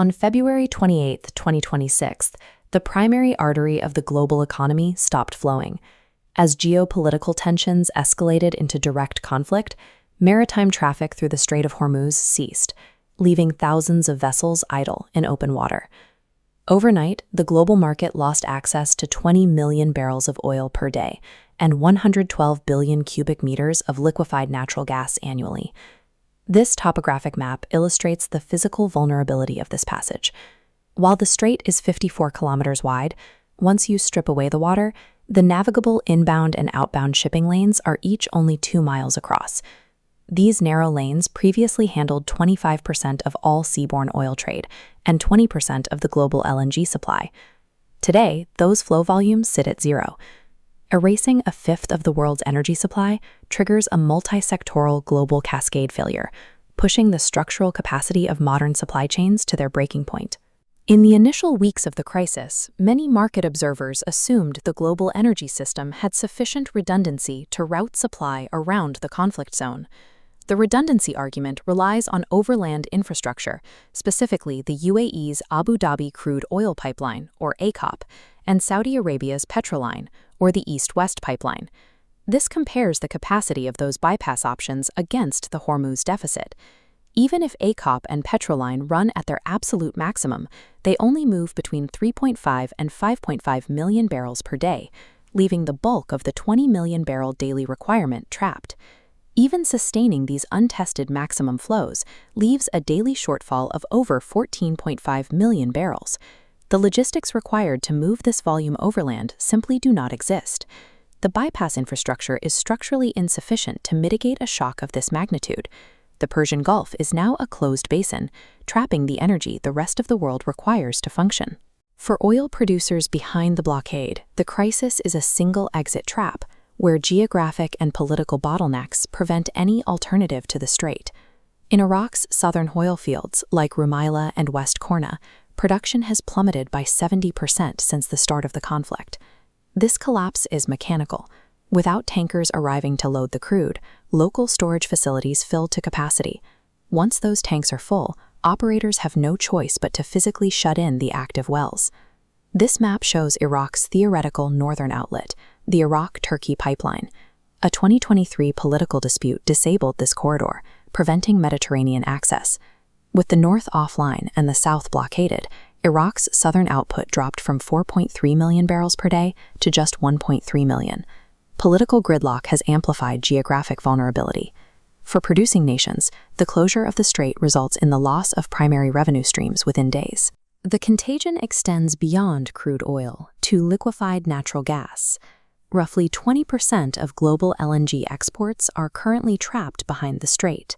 On February 28, 2026, the primary artery of the global economy stopped flowing. As geopolitical tensions escalated into direct conflict, maritime traffic through the Strait of Hormuz ceased, leaving thousands of vessels idle in open water. Overnight, the global market lost access to 20 million barrels of oil per day and 112 billion cubic meters of liquefied natural gas annually. This topographic map illustrates the physical vulnerability of this passage. While the strait is 54 kilometers wide, once you strip away the water, the navigable inbound and outbound shipping lanes are each only 2 miles across. These narrow lanes previously handled 25% of all seaborne oil trade and 20% of the global LNG supply. Today, those flow volumes sit at zero. Erasing a fifth of the world's energy supply triggers a multi-sectoral global cascade failure, pushing the structural capacity of modern supply chains to their breaking point. In the initial weeks of the crisis, many market observers assumed the global energy system had sufficient redundancy to route supply around the conflict zone. The redundancy argument relies on overland infrastructure, specifically the UAE's Abu Dhabi crude oil pipeline, or ACOP, and Saudi Arabia's Petroline, or the East-West pipeline. This compares the capacity of those bypass options against the Hormuz deficit. Even if ACOP and Petroline run at their absolute maximum, they only move between 3.5 and 5.5 million barrels per day, leaving the bulk of the 20 million barrel daily requirement trapped. Even sustaining these untested maximum flows leaves a daily shortfall of over 14.5 million barrels. The logistics required to move this volume overland simply do not exist. The bypass infrastructure is structurally insufficient to mitigate a shock of this magnitude. The Persian Gulf is now a closed basin, trapping the energy the rest of the world requires to function. For oil producers behind the blockade, the crisis is a single exit trap, where geographic and political bottlenecks prevent any alternative to the strait. In Iraq's southern oil fields, like Rumaila and West Korna, production has plummeted by 70% since the start of the conflict. This collapse is mechanical. Without tankers arriving to load the crude, local storage facilities fill to capacity. Once those tanks are full, operators have no choice but to physically shut in the active wells. This map shows Iraq's theoretical northern outlet, the Iraq-Turkey pipeline. A 2023 political dispute disabled this corridor, preventing Mediterranean access. With the north offline and the south blockaded, Iraq's southern output dropped from 4.3 million barrels per day to just 1.3 million. Political gridlock has amplified geographic vulnerability. For producing nations, the closure of the strait results in the loss of primary revenue streams within days. The contagion extends beyond crude oil to liquefied natural gas. Roughly 20% of global LNG exports are currently trapped behind the strait.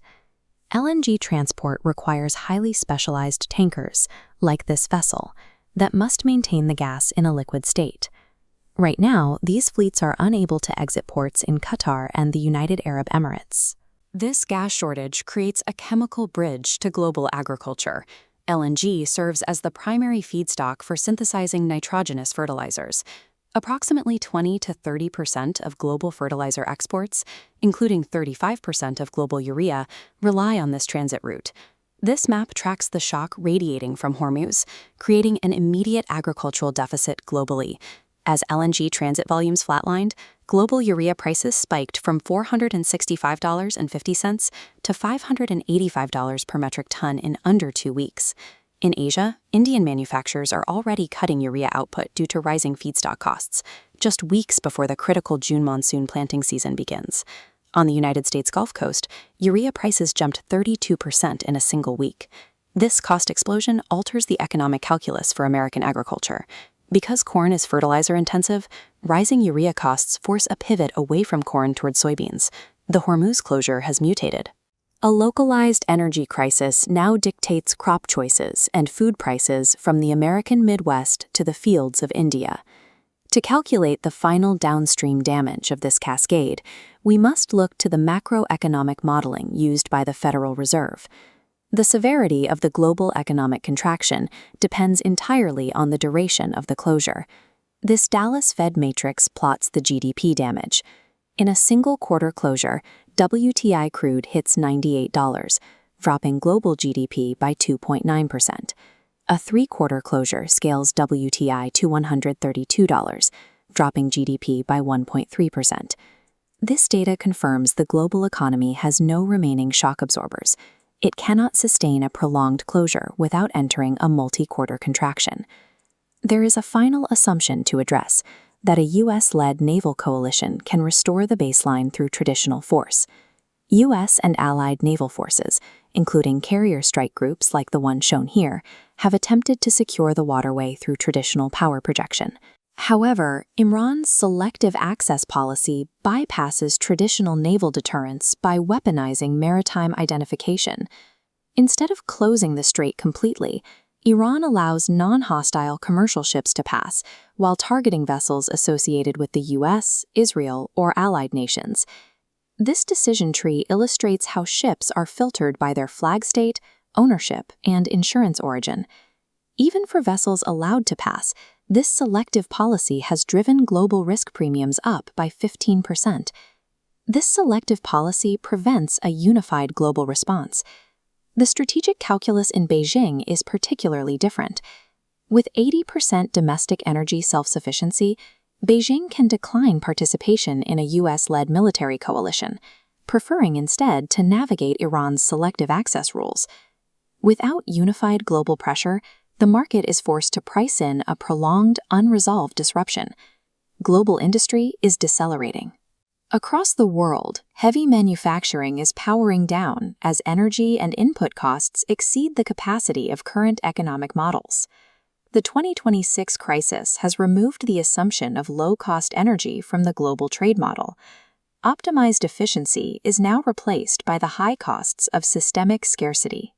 LNG transport requires highly specialized tankers, like this vessel, that must maintain the gas in a liquid state. Right now, these fleets are unable to exit ports in Qatar and the United Arab Emirates. This gas shortage creates a chemical bridge to global agriculture. LNG serves as the primary feedstock for synthesizing nitrogenous fertilizers. Approximately 20 to 30% of global fertilizer exports, including 35% of global urea, rely on this transit route. This map tracks the shock radiating from Hormuz, creating an immediate agricultural deficit globally. As LNG transit volumes flatlined, global urea prices spiked from $465.50 to $585 per metric ton in under 2 weeks. In Asia, Indian manufacturers are already cutting urea output due to rising feedstock costs, just weeks before the critical June monsoon planting season begins. On the United States Gulf Coast, urea prices jumped 32% in a single week. This cost explosion alters the economic calculus for American agriculture. Because corn is fertilizer-intensive, rising urea costs force a pivot away from corn toward soybeans. The Hormuz closure has mutated. A localized energy crisis now dictates crop choices and food prices from the American Midwest to the fields of India. To calculate the final downstream damage of this cascade, we must look to the macroeconomic modeling used by the Federal Reserve. The severity of the global economic contraction depends entirely on the duration of the closure. This Dallas Fed matrix plots the GDP damage. In a single quarter closure, WTI crude hits $98, dropping global GDP by 2.9%. A three-quarter closure scales WTI to $132, dropping GDP by 1.3%. This data confirms the global economy has no remaining shock absorbers. It cannot sustain a prolonged closure without entering a multi-quarter contraction. There is a final assumption to address, that a U.S.-led naval coalition can restore the baseline through traditional force. U.S. and allied naval forces, including carrier strike groups like the one shown here, have attempted to secure the waterway through traditional power projection. However, Iran's selective access policy bypasses traditional naval deterrence by weaponizing maritime identification. Instead of closing the strait completely, Iran allows non-hostile commercial ships to pass, while targeting vessels associated with the U.S., Israel, or allied nations. This decision tree illustrates how ships are filtered by their flag state, ownership, and insurance origin. Even for vessels allowed to pass, this selective policy has driven global risk premiums up by 15%. This selective policy prevents a unified global response. The strategic calculus in Beijing is particularly different. With 80% domestic energy self-sufficiency, Beijing can decline participation in a U.S.-led military coalition, preferring instead to navigate Iran's selective access rules. Without unified global pressure, the market is forced to price in a prolonged, unresolved disruption. Global industry is decelerating. Across the world, heavy manufacturing is powering down as energy and input costs exceed the capacity of current economic models. The 2026 crisis has removed the assumption of low-cost energy from the global trade model. Optimized efficiency is now replaced by the high costs of systemic scarcity.